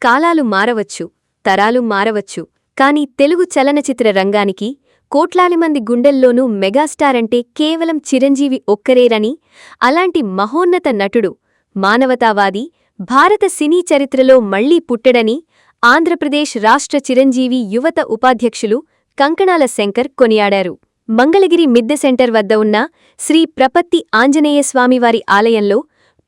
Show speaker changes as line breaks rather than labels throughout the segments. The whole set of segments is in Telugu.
కాలాలు మారవచ్చు, తరాలు మారవచ్చు, కాని తెలుగు చలనచిత్ర రంగానికి కోట్లాది మంది గుండెల్లోనూ మెగాస్టార్ అంటే కేవలం చిరంజీవి ఒక్కరేరని, అలాంటి మహోన్నత నటుడు, మానవతావాది భారత సినీ చరిత్రలో మళ్లీ పుట్టడని ఆంధ్రప్రదేశ్ రాష్ట్ర చిరంజీవి యువత ఉపాధ్యక్షులు కంకణాల శంకర్ కొనియాడారు. మంగళగిరి మిద్దె సెంటర్ వద్ద ఉన్న శ్రీ ప్రపత్తి ఆంజనేయస్వామివారి ఆలయంలో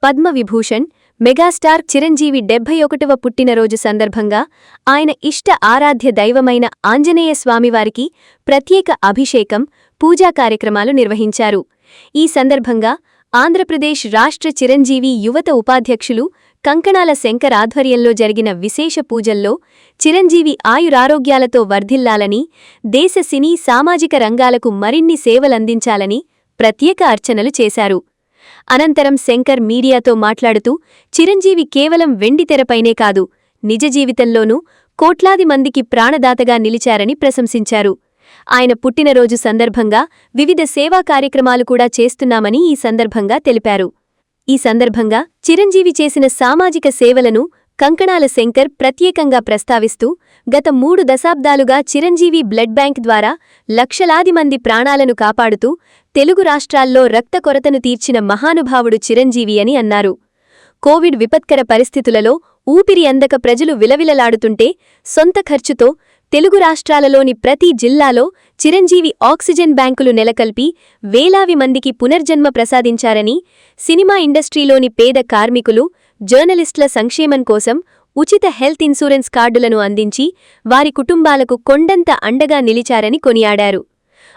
పద్మవిభూషణ్ మెగాస్టార్ చిరంజీవి 71వ పుట్టినరోజు సందర్భంగా ఆయన ఇష్ట ఆరాధ్య దైవమైన ఆంజనేయస్వామివారికి ప్రత్యేక అభిషేకం, పూజా కార్యక్రమాలు నిర్వహించారు. ఈ సందర్భంగా ఆంధ్రప్రదేశ్ రాష్ట్ర చిరంజీవి యువత ఉపాధ్యక్షులు కంకణాల శంకర్ ఆధ్వర్యంలో జరిగిన విశేష పూజల్లో చిరంజీవి ఆయురారోగ్యాలతో వర్ధిల్లాలని, దేశ సినీ సామాజిక రంగాలకు మరిన్ని సేవలందించాలని ప్రత్యేక అర్చనలు చేశారు. అనంతరం శంకర్ మీడియాతో మాట్లాడుతూ చిరంజీవి కేవలం వెండితెరపైనే కాదు, నిజ జీవితంలోనూ కోట్లాది మందికి ప్రాణదాతగా నిలిచారని ప్రశంసించారు. ఆయన పుట్టినరోజు సందర్భంగా వివిధ సేవా కార్యక్రమాలు కూడా చేస్తున్నామని ఈ సందర్భంగా తెలిపారు. ఈ సందర్భంగా చిరంజీవి చేసిన సామాజిక సేవలను కంకణాల శంకర్ ప్రత్యేకంగా ప్రస్తావిస్తూ గత 3 దశాబ్దాలుగా చిరంజీవి బ్లడ్ బ్యాంక్ ద్వారా లక్షలాది మంది ప్రాణాలను కాపాడుతూ తెలుగు రాష్ట్రాల్లో రక్త కొరతను తీర్చిన మహానుభావుడు చిరంజీవి అని అన్నారు. కోవిడ్ విపత్కర పరిస్థితులలో ఊపిరి అందక ప్రజలు విలవిలలాడుతుంటే సొంత ఖర్చుతో తెలుగు రాష్ట్రాలలోని ప్రతి జిల్లాలో చిరంజీవి ఆక్సిజన్ బ్యాంకులు నెలకొల్పి వేలాది మందికి పునర్జన్మ ప్రసాదించారని, సినిమా ఇండస్ట్రీలోని పేద కార్మికులు, జర్నలిస్టుల సంక్షేమం కోసం ఉచిత హెల్త్ ఇన్సూరెన్స్ కార్డులను అందించి వారి కుటుంబాలకు కొండంత అండగా నిలిచారని కొనియాడారు.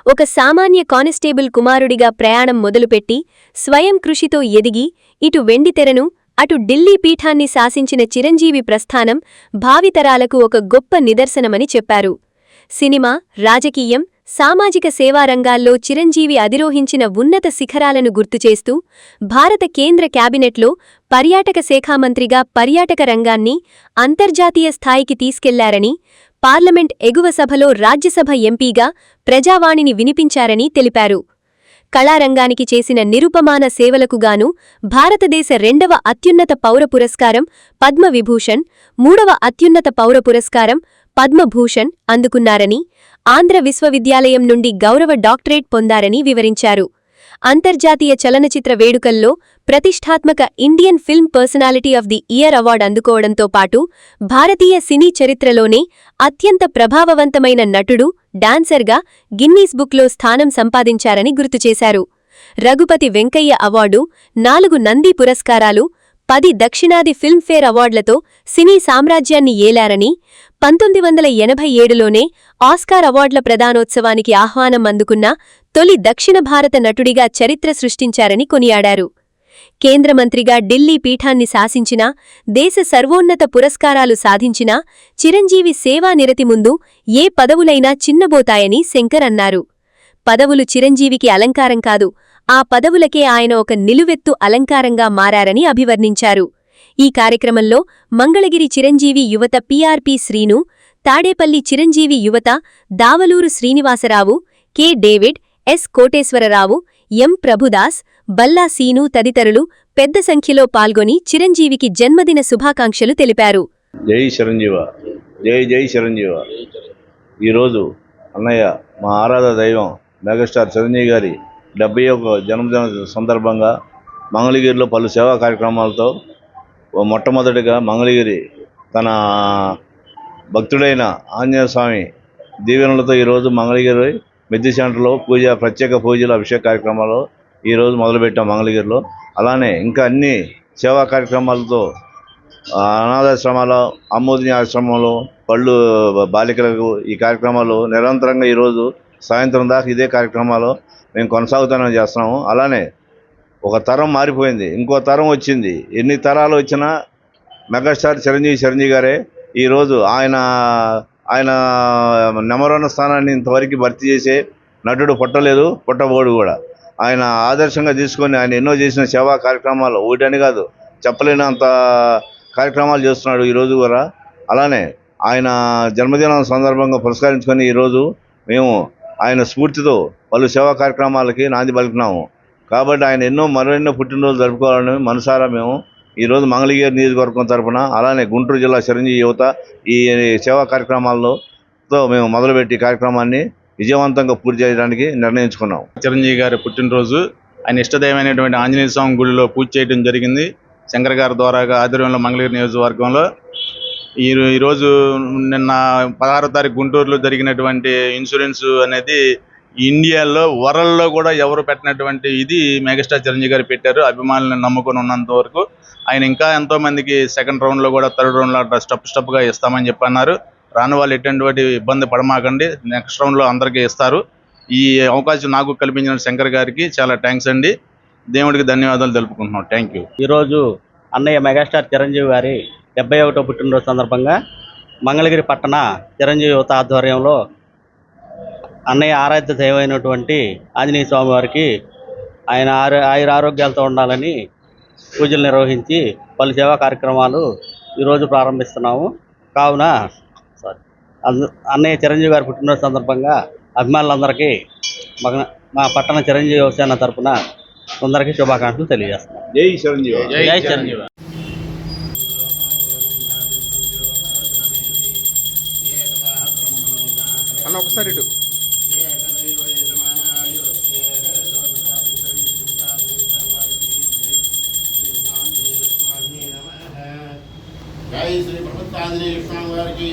ఒక సామాన్య కానిస్టేబుల్ కుమారుడిగా ప్రయాణం మొదలుపెట్టి స్వయం కృషితో ఎదిగి ఇటు వెండితెరను, అటు ఢిల్లీ పీఠాన్ని శాసించిన చిరంజీవి ప్రస్థానం భావితరాలకు ఒక గొప్ప నిదర్శనమని చెప్పారు. సినిమా, రాజకీయం, సామాజిక సేవారంగాల్లో చిరంజీవి అధిరోహించిన ఉన్నత శిఖరాలను గుర్తుచేస్తూ భారత కేంద్ర క్యాబినెట్లో పర్యాటక శాఖామంత్రిగా పర్యాటక రంగాన్ని అంతర్జాతీయ స్థాయికి తీసుకెళ్లారని, పార్లమెంట్ ఎగువ సభలో రాజ్యసభ ఎంపీగా ప్రజావాణిని వినిపించారని తెలిపారు. కళారంగానికి చేసిన నిరుపమాన సేవలకుగాను భారతదేశ 2వ అత్యున్నత పౌర పురస్కారం పద్మవిభూషణ్, 3వ అత్యున్నత పౌర పురస్కారం పద్మభూషణ్ అందుకున్నారని, ఆంధ్ర విశ్వవిద్యాలయం నుండి గౌరవ డాక్టరేట్ పొందారని వివరించారు. అంతర్జాతీయ చలనచిత్ర వేడుకల్లో ప్రతిష్ఠాత్మక Indian film personality of the year award అందుకోవడంతో పాటు భారతీయ సినీ చరిత్రలోనే అత్యంత ప్రభావవంతమైన నటుడు, డాన్సర్గా గిన్నీస్ బుక్లో స్థానం సంపాదించారని గుర్తుచేశారు. రఘుపతి వెంకయ్య అవార్డు, 4 నంది పురస్కారాలు, 10 దక్షిణాది ఫిల్మ్ఫేర్ అవార్డులతో సినీ సామ్రాజ్యాన్ని ఏలారని, 1987లోనే ఆస్కార్ అవార్డుల ప్రదానోత్సవానికి ఆహ్వానం అందుకున్న తొలి దక్షిణ భారత నటుడిగా చరిత్ర సృష్టించారని కొనియాడారు. కేంద్ర మంత్రిగా ఢిల్లీ పీఠాన్ని శాసించినా, దేశ సర్వోన్నత పురస్కారాలు సాధించినా చిరంజీవి సేవానిరతి ముందు ఏ పదవులైనా చిన్నబోతాయని శంకర్ అన్నారు. పదవులు చిరంజీవికి అలంకారం కాదు, ఆ పదవులకే ఆయన ఒక నిలువెత్తు అలంకారంగా మారారని అభివర్ణించారు. ఈ కార్యక్రమంలో మంగళగిరి చిరంజీవి యువత పీఆర్పీ శ్రీను, తాడేపల్లి చిరంజీవి యువత Davaluru Srinivasarao, K David, S Koteswararao, M Prabhudas, Balla Seenu తదితరులు పెద్ద సంఖ్యలో పాల్గొని చిరంజీవికి జన్మదిన శుభాకాంక్షలు తెలిపారు.
జై చిరంజీవ, జై జై చిరంజీవ. ఈరోజు అన్నయ్య మా ఆరాధ దైవం మెగాస్టార్ చిరంజీవి గారి 71వ జన్మదిన సందర్భంగా మంగళగిరిలో పలు సేవా కార్యక్రమాలతో మొట్టమొదటిగా మంగళగిరి తన భక్తుడైన ఆంజనేయ స్వామి దీవెనలతో ఈరోజు మంగళగిరి మిద్దె సెంటర్లో ప్రత్యేక పూజలు, అభిషేక కార్యక్రమాలు ఈరోజు మొదలుపెట్టాం మంగళగిరిలో. అలానే ఇంకా అన్ని సేవా కార్యక్రమాలతో అనాథాశ్రమాలు, అమ్మోదిని ఆశ్రమంలో పళ్ళు బాలికలకు ఈ కార్యక్రమాలు నిరంతరంగా ఈరోజు సాయంత్రం దాకా ఇదే కార్యక్రమాలు మేము కొనసాగుతానని చేస్తున్నాము. అలానే ఒక తరం మారిపోయింది, ఇంకో తరం వచ్చింది. ఎన్ని తరాలు వచ్చినా మెగాస్టార్ చిరంజీవి గారే ఈరోజు ఆయన నెంబర్ 1 స్థానాన్ని ఇంతవరకు భర్తీ చేసే నటుడు పుట్టలేదు, పుట్టబోడు కూడా. ఆయన ఆదర్శంగా తీసుకొని ఆయన ఎన్నో చేసిన సేవా కార్యక్రమాలు ఒకటని కాదు, చెప్పలేనంత కార్యక్రమాలు చేస్తున్నాడు ఈరోజు కూడా. అలానే ఆయన జన్మదినం సందర్భంగా పురస్కరించుకొని ఈరోజు మేము ఆయన స్ఫూర్తితో పలు సేవా కార్యక్రమాలకి నాంది పలుకున్నాము. కాబట్టి ఆయన మరెన్నో పుట్టినరోజు జరుపుకోవాలని మనసారా మేము ఈరోజు మంగళగిరి నియోజకవర్గం తరఫున అలానే గుంటూరు జిల్లా చిరంజీవి యువత ఈ సేవా కార్యక్రమాలతో మేము మొదలుపెట్టి కార్యక్రమాన్ని విజయవంతంగా పూర్తి చేయడానికి నిర్ణయించుకున్నాం.
చిరంజీవి గారి పుట్టినరోజు ఆయన ఇష్టదైవమైనటువంటి ఆంజనేయ స్వామి గుడిలో పూజ చేయడం జరిగింది. శంకర్ గారి ద్వారా ఆధ్వర్యంలో మంగళగిరి నియోజకవర్గంలో ఈరోజు నిన్న 16వ తారీఖు గుంటూరులో జరిగినటువంటి ఇన్సూరెన్స్ అనేది ఇండియాలో వరల్డ్లో కూడా ఎవరు పెట్టినటువంటి ఇది మెగాస్టార్ చిరంజీవి గారు పెట్టారు. అభిమానులను నమ్ముకొని ఉన్నంత వరకు ఆయన ఇంకా ఎంతో మందికి సెకండ్ రౌండ్లో కూడా థర్డ్ రౌండ్లో అట్లా స్టెప్గా ఇస్తామని చెప్పి అన్నారు. రాని వాళ్ళు ఎటువంటి ఇబ్బంది పడమాకండి, నెక్స్ట్ రౌండ్లో అందరికీ ఇస్తారు. ఈ అవకాశం నాకు కల్పించిన శంకర్ గారికి చాలా థ్యాంక్స్ అండి. దేవుడికి ధన్యవాదాలు తెలుపుకుంటున్నాం. Thank you.
ఈరోజు అన్నయ్య మెగాస్టార్ చిరంజీవి గారి 71వ పుట్టినరోజు సందర్భంగా మంగళగిరి పట్టణ చిరంజీవి యువత ఆధ్వర్యంలో అన్నయ్య ఆరాధ్య దైవమైనటువంటి ఆంజనేయ స్వామి వారికి ఆయన ఆరోగ్యాలతో ఉండాలని పూజలు నిర్వహించి పలు సేవా కార్యక్రమాలు ఈరోజు ప్రారంభిస్తున్నాము. కావున అన్నయ్య చిరంజీవి గారి పుట్టినరోజు సందర్భంగా అభిమానులందరికీ మా పట్టణ చిరంజీవి యువసేన తరపున అందరికీ శుభాకాంక్షలు తెలియజేస్తున్నాం.
జై చిరంజీవి.
జై చిరంజీవి.
అన్న ఒకసారి ఇటు
జై శ్రీ ప్రభుత్వాంజనేయ స్వామి వారికి